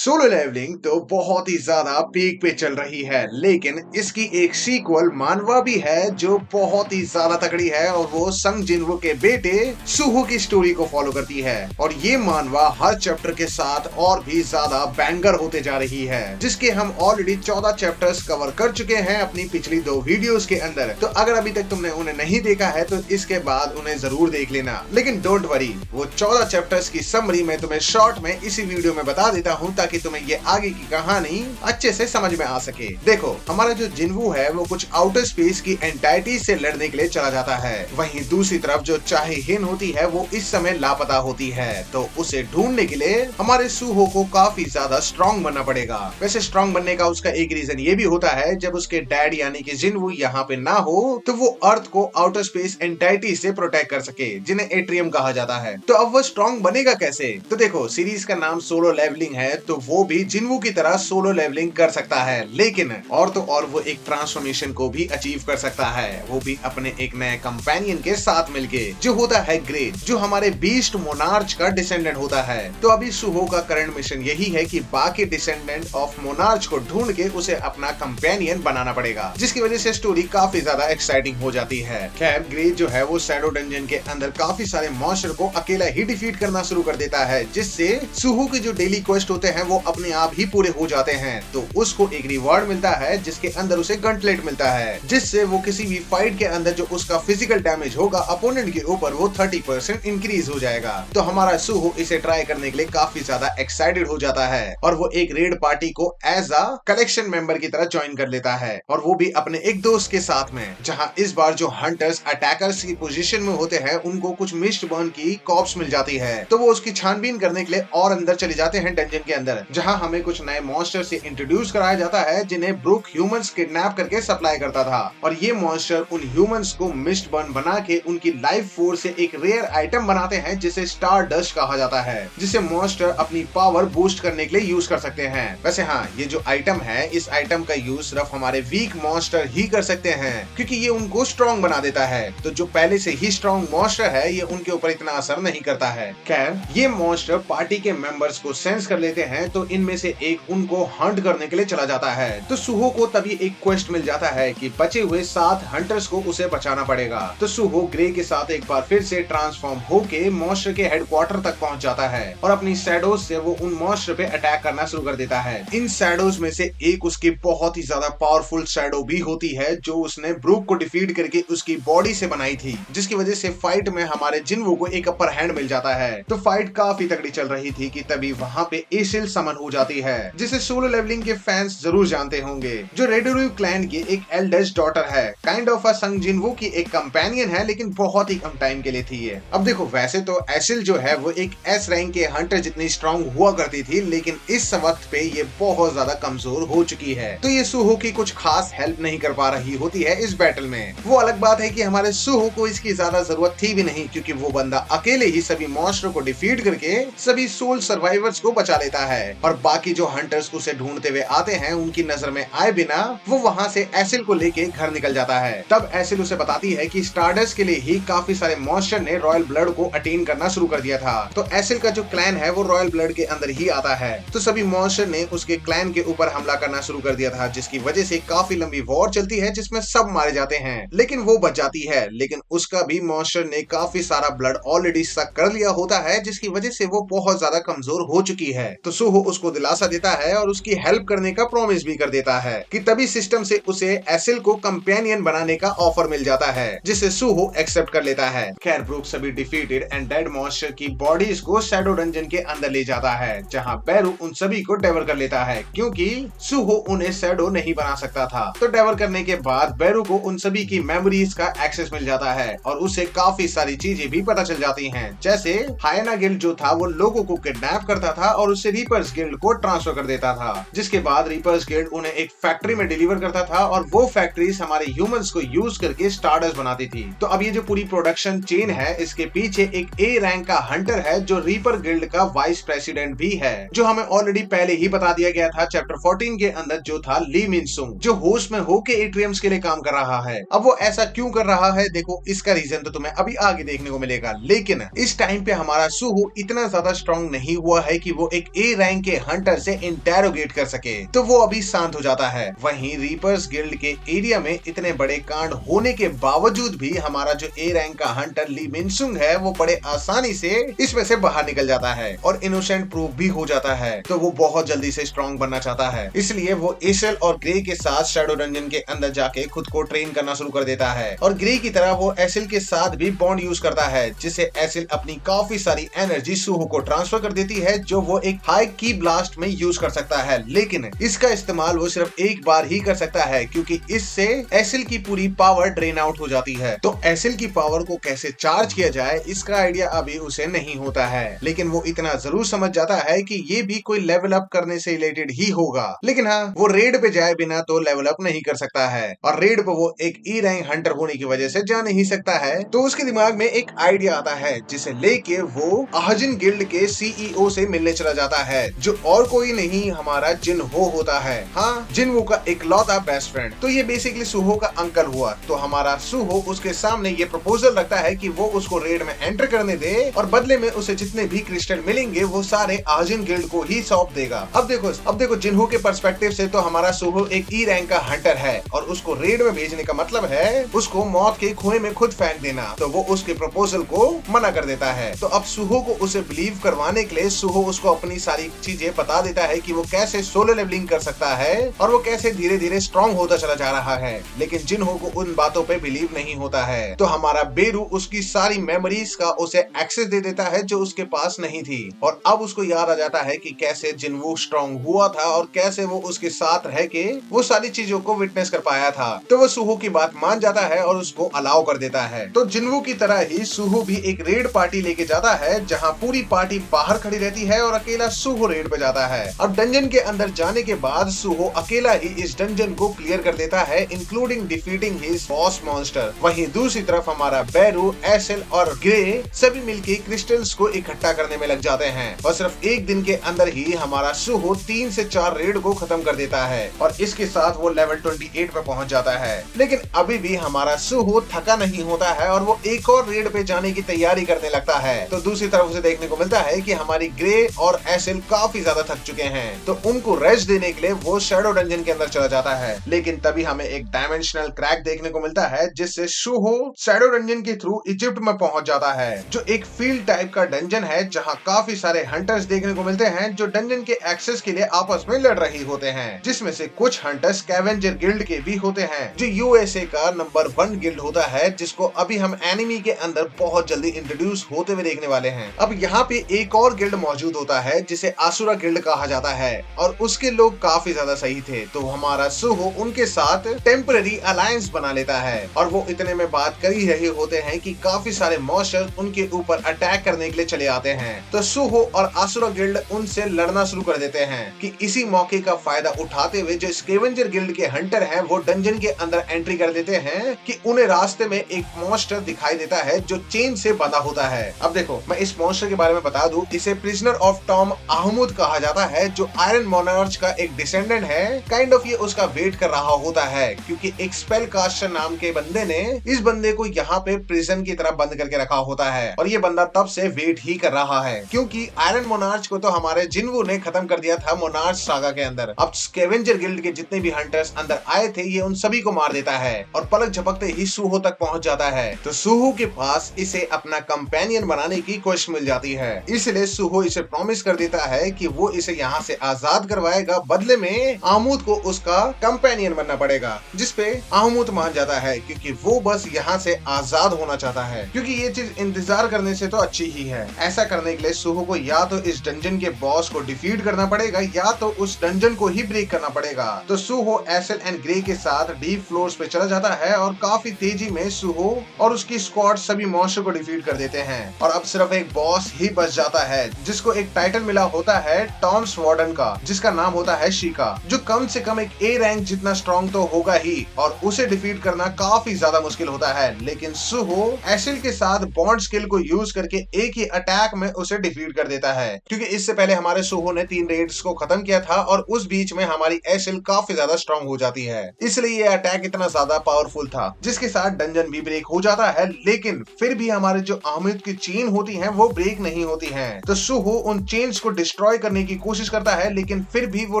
Solo levelling तो बहुत ही ज्यादा पीक पे चल रही है, लेकिन इसकी एक सीक्वल मानवा भी है जो बहुत ही ज्यादा तगड़ी है और वो संग जिनवो के बेटे सुहो की स्टोरी को फॉलो करती है। और ये मानवा हर चैप्टर के साथ और भी ज्यादा बैंगर होते जा रही है, जिसके हम ऑलरेडी 14 चैप्टर्स कवर कर चुके हैं अपनी पिछली 2 वीडियोस के अंदर। तो अगर अभी तक तुमने उन्हें नहीं देखा है तो इसके बाद उन्हें जरूर देख लेना। लेकिन डोंट वरी, वो 14 चैप्टर्स की समरी मैं तुम्हें शॉर्ट में इसी वीडियो में बता देता हूँ ताकि तुम्हें ये आगे की कहानी अच्छे से समझ में आ सके। देखो, हमारा जो जिन्वू है वो कुछ आउटर स्पेस की एंटाइटी से लड़ने के लिए चला जाता है। वहीं दूसरी तरफ जो चाहे हिन होती है वो इस समय लापता होती है, तो उसे ढूंढने के लिए हमारे सुहो को काफी ज्यादा स्ट्रॉन्ग बनना पड़ेगा। वैसे स्ट्रॉन्ग बनने का उसका एक रीजन ये भी होता है, जब उसके डैड यानी कि जिन्वू यहाँ पे ना हो तो वो अर्थ को आउटर स्पेस एंटाइटी से प्रोटेक्ट कर सके, जिन्हें एट्रियम कहा जाता है। तो अब वो स्ट्रॉन्ग बनेगा कैसे? तो देखो, सीरीज का नाम सोलो लेवलिंग है, तो वो भी जिन्वू की तरह सोलो लेवलिंग कर सकता है, लेकिन और तो और वो एक ट्रांसफॉर्मेशन को भी अचीव कर सकता है, वो भी अपने एक नए कंपेनियन के साथ मिलके, जो होता है ग्रे, जो हमारे बीस्ट मोनार्च का डिसेंडेंट होता है। तो अभी सुहो का करंट मिशन यही है कि बाकी डिसेंडेंट ऑफ मोनार्च को ढूंढ के उसे अपना कंपेनियन बनाना पड़ेगा, जिसकी वजह से स्टोरी काफी ज्यादा एक्साइटिंग हो जाती है। खैर, ग्रे जो है वो शैडो डंजन के अंदर काफी सारे मॉन्स्टर को अकेला ही डिफीट करना शुरू कर देता है, जिससे सुहो के जो डेली क्वेस्ट होते हैं वो अपने आप ही पूरे हो जाते हैं। तो उसको एक रिवॉर्ड मिलता है जिसके अंदर उसे गंटलेट मिलता है, जिससे वो किसी भी फाइट के अंदर जो उसका फिजिकल डैमेज होगा अपोनेंट के ऊपर वो 30% इंक्रीज हो जाएगा। तो हमारा सुहो इसे ट्राई करने के लिए काफी ज्यादा एक्साइटेड हो जाता है और वो एक रेड पार्टी को एज अ कलेक्शन मेंबर की तरह ज्वाइन कर लेता है, और वो भी अपने एक दोस्त के साथ में, जहां इस बार जो हंटर्स अटैकर्स की पोजीशन में होते हैं उनको कुछ मिस्ट बर्न की कॉप्स मिल जाती है। तो वो उसकी छानबीन करने के लिए और अंदर चले जाते हैं डंजन के अंदर, जहां हमें कुछ नए मॉन्स्टर से इंट्रोड्यूस कराया जाता है जिन्हें ब्रूक ह्यूमंस किडनैप करके सप्लाई करता था। और ये मॉन्स्टर उन ह्यूमंस को मिस्ट बर्न बना के उनकी लाइफ फोर्स से एक रेयर आइटम बनाते हैं जिसे स्टार डस्ट कहा जाता है, जिसे मॉन्स्टर अपनी पावर बूस्ट करने के लिए यूज कर सकते हैं। वैसे हाँ, ये जो आइटम है, इस आइटम का यूज सिर्फ हमारे वीक मॉन्स्टर ही कर सकते हैं, क्योंकि ये उनको स्ट्रॉन्ग बना देता है। तो जो पहले से ही स्ट्रॉन्ग मॉन्स्टर है ये उनके ऊपर इतना असर नहीं करता है। खैर, ये मॉन्स्टर पार्टी के मेंबर्स को सेंस कर लेते हैं, तो इनमें से एक उनको हंट करने के लिए चला जाता है। तो सुहो को तभी एक क्वेस्ट मिल जाता है कि बचे हुए 7 हंटर्स को उसे बचाना पड़ेगा। तो सुहो ग्रे के साथ एक बार फिर से ट्रांसफॉर्म होके मॉन्स्टर के हेडक्वार्टर तक पहुंच जाता है और अपनी शैडोज से वो उन मॉन्स्टर पे अटैक करना शुरू कर देता है। इन शैडोज में से एक उसकी बहुत ही ज्यादा पावरफुल शैडो भी होती है, जो उसने ब्रूक को डिफीट करके उसकी बॉडी से बनाई थी, जिसकी वजह से फाइट में हमारे जिन्वू को एक अपर हैंड मिल जाता है। तो फाइट काफी तगड़ी चल रही थी कि तभी वहां पे एसिल समन हो जाती है, जिसे सोलो लेवलिंग के फैंस जरूर जानते होंगे, जो रेडोरू क्लैन की एक एल्डेस्ट डॉटर है, काइंड ऑफ अ संग जिन्वू की एक कंपेनियन है, लेकिन बहुत ही कम टाइम के लिए थी ये। अब देखो, वैसे तो एसिल जो है वो एक एस रैंक के हंटर जितनी स्ट्रॉन्ग हुआ करती थी, लेकिन इस वक्त पे ये बहुत ज्यादा कमजोर हो चुकी है। तो ये सुहो की कुछ खास हेल्प नहीं कर पा रही होती है इस बैटल में। वो अलग बात है कि हमारे सुहो को इसकी ज्यादा जरूरत थी भी नहीं, क्योंकि वो बंदा अकेले ही सभी मॉन्स्टर को डिफीट करके सभी सोल सर्वाइवर्स को बचा लेता है, और बाकी जो हंटर्स उसे ढूंढते हुए आते हैं उनकी नजर में आए बिना वो वहां से एसिल को लेके घर निकल जाता है। तब एसिल उसे बताती है कि स्टारडस्ट के लिए ही काफी सारे मॉन्स्टर ने रॉयल ब्लड को अटेन करना शुरू कर दिया था। तो एसिल का जो क्लैन है वो रॉयल ब्लड के अंदर ही आता है। तो सभी मॉन्स्टर ने उसके क्लैन के ऊपर हमला करना शुरू कर दिया था, जिसकी वजह से काफी लंबी वॉर चलती है जिसमें सब मारे जाते हैं, लेकिन वो बच जाती है। लेकिन उसका भी मॉन्स्टर ने काफी सारा ब्लड ऑलरेडी सक कर लिया होता है, जिसकी वजह से वो बहुत ज्यादा कमजोर हो चुकी है। तो सुहो उसको दिलासा देता है और उसकी हेल्प करने का प्रॉमिस भी कर देता है कि तभी सिस्टम से उसे एसिल को कंपेनियन बनाने का ऑफर मिल जाता है, जिसे सुहो एक्सेप्ट कर लेता है। खैर, ब्रूक सभी डिफीटेड एंड डेड मॉन्स्टर की बॉडीज को शैडो डंजन के अंदर ले जाता है, जहां बैरू उन सभी को डेवर कर लेता है, क्योंकि सुहो उन्हें शैडो नहीं बना सकता था। तो डेवर करने के बाद बैरू को उन सभी की मेमोरीज का एक्सेस मिल जाता है और उसे काफी सारी चीजें भी पता चल जाती हैं, जैसे हायना गिल्ड जो था वो लोगों को किडनैप करता था और उससे रीपर्स गिल्ड को ट्रांसफर कर देता था, जिसके बाद रीपर्स गिल्ड उन्हें एक फैक्ट्री में डिलीवर करता था और वो फैक्ट्रीज हमारे ह्यूमंस को यूज करके स्टारडस्ट बनाती थी। तो अब ये जो पूरी प्रोडक्शन चेन है, इसके पीछे एक ए रैंक का हंटर है जो रीपर गिल्ड का वाइस प्रेसिडेंट भी है, जो हमें ऑलरेडी पहले ही बता दिया गया था चैप्टर 14 के अंदर, जो था ली मिन सुंग, जो होस्ट में होके एट्रियम्स के लिए काम कर रहा है। अब वो ऐसा क्यों कर रहा है, देखो इसका रीजन तो तुम्हें अभी आगे देखने को मिलेगा, लेकिन इस टाइम पे हमारा सुहो इतना ज्यादा स्ट्रॉन्ग नहीं हुआ है कि वो एक ए रैंक रैंक के हंटर से इंटेरोगेट कर सके, तो वो अभी शांत हो जाता है। वहीं रीपर्स गिल्ड के एरिया में इतने बड़े कांड होने के बावजूद भी हमारा जो ए रैंक का हंटर ली मिनसुंग है वो बड़े आसानी से इसमें से बाहर निकल जाता है और इनोसेंट प्रूव भी हो जाता है। तो वो बहुत जल्दी से स्ट्रॉन्ग बनना चाहता है, इसलिए वो एसेल और ग्रे के साथ शैडो डंजन के अंदर जाके खुद को ट्रेन करना शुरू कर देता है और ग्रे की तरह वो एसेल के साथ भी बॉन्ड यूज करता है, जिससे एसेल अपनी काफी सारी एनर्जी सुहो को ट्रांसफर कर देती है, जो वो एक हाई की ब्लास्ट में यूज कर सकता है। लेकिन इसका इस्तेमाल वो सिर्फ एक बार ही कर सकता है, क्योंकि इससे एसेल की पूरी पावर ड्रेन आउट हो जाती है। तो एसेल की पावर को कैसे चार्ज किया जाए इसका आइडिया अभी उसे नहीं होता है, लेकिन वो इतना जरूर समझ जाता है कि ये भी कोई लेवल अप करने से रिलेटेड ही होगा। लेकिन हाँ, वो रेड पे जाए बिना तो लेवल अप नहीं कर सकता है, और रेड पे वो एक ई रैंक हंटर होने की वजह से जा नहीं सकता है। तो उसके दिमाग में एक आइडिया आता है, जिसे लेके वो आहाजिन गिल्ड के सीईओ से मिलने चला जाता है, जो और कोई नहीं हमारा जिनहो होता है। हाँ, जिनहो का इकलौता बेस्ट फ्रेंड। तो ये बेसिकली सुहो का अंकल हुआ। तो हमारा सुहो उसके सामने ये प्रपोजल रखता है कि वो उसको रेड में एंटर करने दे और बदले में उसे जितने भी क्रिस्टल मिलेंगे वो सारे आहाजिन गिल्ड को ही सौंप देगा। अब देखो जिनहो के पर्सपेक्टिव से तो हमारा सुहो एक ई रैंक का हंटर है और उसको रेड में भेजने का मतलब है उसको मौत के कुएं में खुद फेंक देना। तो वो उसके प्रपोजल को मना कर देता है। तो अब सुहो को उसे बिलीव करवाने के लिए सुहो उसको अपनी सारी चीजें बता देता है कि वो कैसे सोलो लेवलिंग कर सकता है और वो कैसे धीरे धीरे स्ट्रॉन्ग होता चला जा रहा है। लेकिन जिनहो को उन बातों पे बिलीव नहीं होता है। तो हमारा बेरू उसकी सारी मेमोरीज का उसे एक्सेस दे देता है जो उसके पास नहीं थी, और अब उसको याद आ जाता है कि कैसे जिनवू स्ट्रॉन्ग हुआ था और कैसे वो उसके साथ रह के वो सारी चीजों को विटनेस कर पाया था। तो वो सुहो की बात मान जाता है और उसको अलाउ कर देता है। तो जिनवू की तरह ही सुहो भी एक रेड पार्टी लेके जाता है, जहाँ पूरी पार्टी बाहर खड़ी रहती है और अकेला सुहो रेड पे जाता है। अब डंजन के अंदर जाने के बाद सुहो अकेला ही इस डंजन को क्लियर कर देता है, including defeating his boss monster. वहीं दूसरी तरफ हमारा बेरू, एसेल और ग्रे सभी मिलके क्रिस्टल्स को इकट्ठा करने में लग जाते हैं और सिर्फ एक दिन के अंदर ही हमारा सुहो 3 से 4 रेड को खत्म कर देता है और इसके साथ वो लेवल 28 पे पहुंच जाता है। लेकिन अभी भी हमारा सुहो थका नहीं होता है और वो एक और रेड पे जाने की तैयारी करने लगता है। तो दूसरी तरफ उसे देखने को मिलता है कि हमारी ग्रे और एसेल काफी ज्यादा थक चुके हैं, तो उनको रेस्ट देने के लिए वो शैडो डंजन के अंदर चला जाता है। लेकिन तभी हमें एक डायमेंशनल क्रैक देखने को मिलता है, जिससे सुहो शैडो डंजन के थ्रू इजिप्ट में पहुंच जाता है, जो एक फील्ड टाइप का डंजन है, जहां काफी सारे हंटर्स देखने को मिलते हैं जो डंजन के एक्सेस के लिए आपस में लड़ रहे होते हैं, जिसमें से कुछ हंटर्स स्कैवेंजर गिल्ड के भी होते हैं, जो यूएसए का नंबर 1 गिल्ड होता है, जिसको अभी हम एनिमी के अंदर बहुत जल्दी इंट्रोड्यूस होते हुए देखने वाले हैं। अब यहाँ पे एक और गिल्ड मौजूद होता है जिसे आसुरा गिल्ड कहा जाता है, और उसके लोग काफी ज्यादा सही थे। तो हमारा सुहो उनके साथ टेम्पररी अलायंस बना लेता है, और वो इतने में बात कर ही रहे होते हैं कि काफी सारे मॉन्स्टर्स उनके ऊपर अटैक करने के लिए चले आते हैं। तो सुहो और आसुरा गिल्ड उनसे लड़ना शुरू कर देते हैं कि इसी मौके का फायदा उठाते हुए जो स्कैवेंजर गिल्ड के हंटर हैं वो डंजन के अंदर एंट्री कर देते हैं कि उन्हें रास्ते में एक मॉन्स्टर दिखाई देता है जो चेन से बंधा होता है। अब देखो, मैं इस मॉन्स्टर के बारे में बता दूं, इसे प्रिजनर ऑफ टॉम आहमुद कहा जाता है, जो आयरन मोनार्च का एक डिसेंडेंट है। काइंड ऑफ ये उसका वेट कर रहा होता है, क्योंकि एक स्पेल कास्टर नाम के बंदे ने इस बंदे को यहाँ पे प्रिजन की तरह बंद करके रखा होता है, और ये बंदा तब से वेट ही कर रहा है, क्योंकि आयरन मोनार्च को तो हमारे जिनवू ने खत्म कर दिया था मोनार्च सागा के अंदर। अब स्कैवेंजर गिल्ड के जितने भी हंटर्स अंदर आए थे ये उन सभी को मार देता है और पलक झपकते ही सुहो तक पहुंच जाता है। तो सुहो के पास इसे अपना कंपेनियन बनाने की कोशिश मिल जाती है, इसलिए सुहो इसे प्रॉमिस कर देता है कि वो इसे यहाँ से आजाद करवाएगा, बदले में आहमुद को उसका कंपेनियन बनना पड़ेगा, जिसपे आहमुद मान जाता है, क्योंकि वो बस यहाँ से आजाद होना चाहता है, क्योंकि ये चीज इंतजार करने से तो अच्छी ही है। ऐसा करने के लिए सुहो को या तो इस डंजन के बॉस को डिफीट करना पड़ेगा या तो उस डंजन को ही ब्रेक करना पड़ेगा। तो सुहो एसेल एंड ग्रे के साथ डीप फ्लोर्स पे चला जाता है और काफी तेजी में सुहो और उसकी स्क्वाड सभी मॉन्स्टर को डिफीट कर देते हैं, और अब सिर्फ एक बॉस ही बच जाता है, जिसको एक टाइटल मिला होता है टॉम्स वार्डन का, जिसका नाम होता है शिका, जो कम से कम एक ए रैंक जितना स्ट्रॉन्ग तो होगा ही, और उसे डिफीट करना काफी ज्यादा मुश्किल होता है। लेकिन सुहो एसेल के साथ बॉन्ड स्किल को यूज करके एक ही अटैक में उसे डिफीट कर देता है, क्योंकि इससे पहले हमारे सुहो ने 3 रेड्स को खत्म किया था और उस बीच में हमारी एसेल काफी ज्यादा स्ट्रॉन्ग हो जाती है, इसलिए ये अटैक इतना ज्यादा पावरफुल था, जिसके साथ डंजन भी ब्रेक हो जाता है। लेकिन फिर भी हमारे जो आहमुद की चेन होती हैं वो ब्रेक नहीं होती हैं, तो सुहो उन चेन्स को डिस्ट्रॉय डिस्ट्रॉय करने की कोशिश करता है, लेकिन फिर भी वो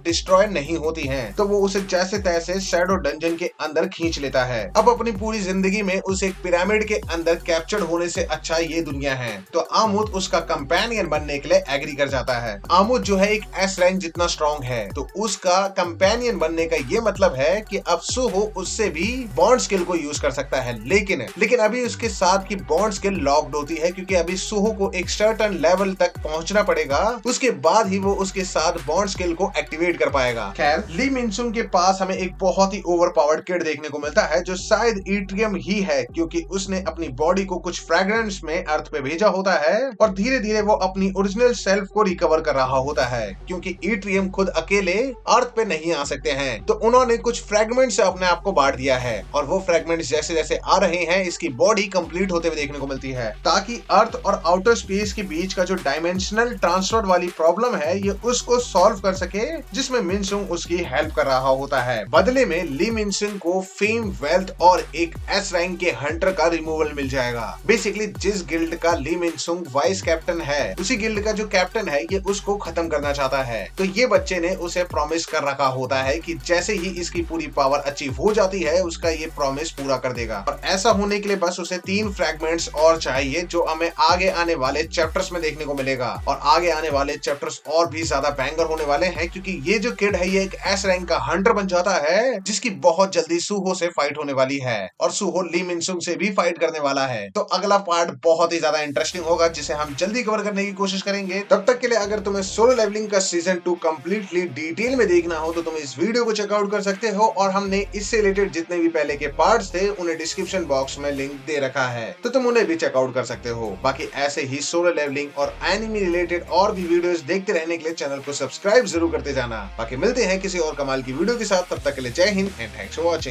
डिस्ट्रॉय नहीं होती हैं। तो वो उसे जैसे तैसे शैडो डंजन के अंदर खींच लेता है। अब अपनी पूरी जिंदगी में उसे एक पिरामिड के अंदर कैप्चर्ड होने से अच्छा ये दुनिया है। तो आमुद उसका कंपेनियन बनने के लिए एग्री कर जाता है। आमुद जो है एक एस रैंक जितना स्ट्रॉन्ग है, तो उसका कंपेनियन बनने का ये मतलब है कि अब सुहो उससे भी बॉन्ड स्किल को यूज कर सकता है। लेकिन अभी उसके साथ की बॉन्ड स्किल लॉक्ड होती है, क्योंकि अभी सुहो को एक सर्टेन लेवल तक पहुंचना पड़ेगा, उसके बाद ही वो उसके साथ बॉन्ड स्किल को एक्टिवेट कर पाएगा। खैर, ली मिनसुंग के पास हमें एक बहुत ही ओवरपावर्ड किड देखने को मिलता है, जो शायद ईट्रियम ही है, क्योंकि उसने अपनी बॉडी को कुछ फ्रेग्रेंस में अर्थ पे भेजा होता है और धीरे धीरे वो अपनी ओरिजिनल सेल्फ को रिकवर कर रहा होता है, क्योंकि ईट्रियम खुद अकेले अर्थ पे नहीं आ सकते हैं। तो उन्होंने कुछ फ्रेगमेंट से अपने आप को बांट दिया है, और वो फ्रेगमेंट्स जैसे जैसे आ रहे हैं इसकी बॉडी कंप्लीट होते हुए देखने को मिलती है, ताकि अर्थ और आउटर स्पेस के बीच का जो डायमेंशनल ट्रांसफर वाली प्रॉब्लम है ये उसको सॉल्व कर सके, जिसमें मिनसुंग उसकी हेल्प कर रहा होता है। बदले में ली मिनसुंग को फेम, वेल्थ और एक एस रैंक के हंटर का रिमूवल मिल जाएगा। बेसिकली जिस गिल्ड का ली मिनसुंग वाइस कैप्टन है, उसी गिल्ड का जो कैप्टन है ये उसको खत्म करना चाहता है। तो ये बच्चे ने उसे प्रॉमिस कर रखा होता है कि जैसे ही इसकी पूरी पावर अचीव हो जाती है उसका ये प्रॉमिस पूरा कर देगा। और ऐसा होने के लिए बस उसे 3 फ्रैगमेंट्स और चाहिए, जो हमें आगे आने वाले चैप्टर्स में देखने को मिलेगा। और आगे आने वाले चैप्टर्स और भी ज्यादा बैंगर होने वाले हैं, क्योंकि ये जो किड है ये एक एस रैंक का हंटर बन जाता है, जिसकी बहुत जल्दी सुहो से फाइट होने वाली है, और सुहो ली मिनसुंग से भी फाइट करने वाला है। तो अगला पार्ट बहुत ही ज्यादा इंटरेस्टिंग होगा, जिसे हम जल्दी कवर करने की कोशिश करेंगे। तब तक के लिए अगर तुम्हें सोलो लेवलिंग का सीजन 2 कंप्लीटली डिटेल में देखना हो तो तुम इस वीडियो को चेकआउट कर सकते हो, और हमने इससे रिलेटेड जितने भी पहले के पार्ट्स थे उन्हें डिस्क्रिप्शन बॉक्स में लिंक दे रखा है, तो तुम उन्हें भी चेकआउट कर सकते हो। बाकी ऐसे ही सोलो लेवलिंग और एनिमी रिलेटेड और भी वीडियोस देखते रहने के लिए चैनल को सब्सक्राइब जरूर करते जाना। बाकी मिलते हैं किसी और कमाल की वीडियो के साथ, तब तक के लिए जय Hind and thanks for watching.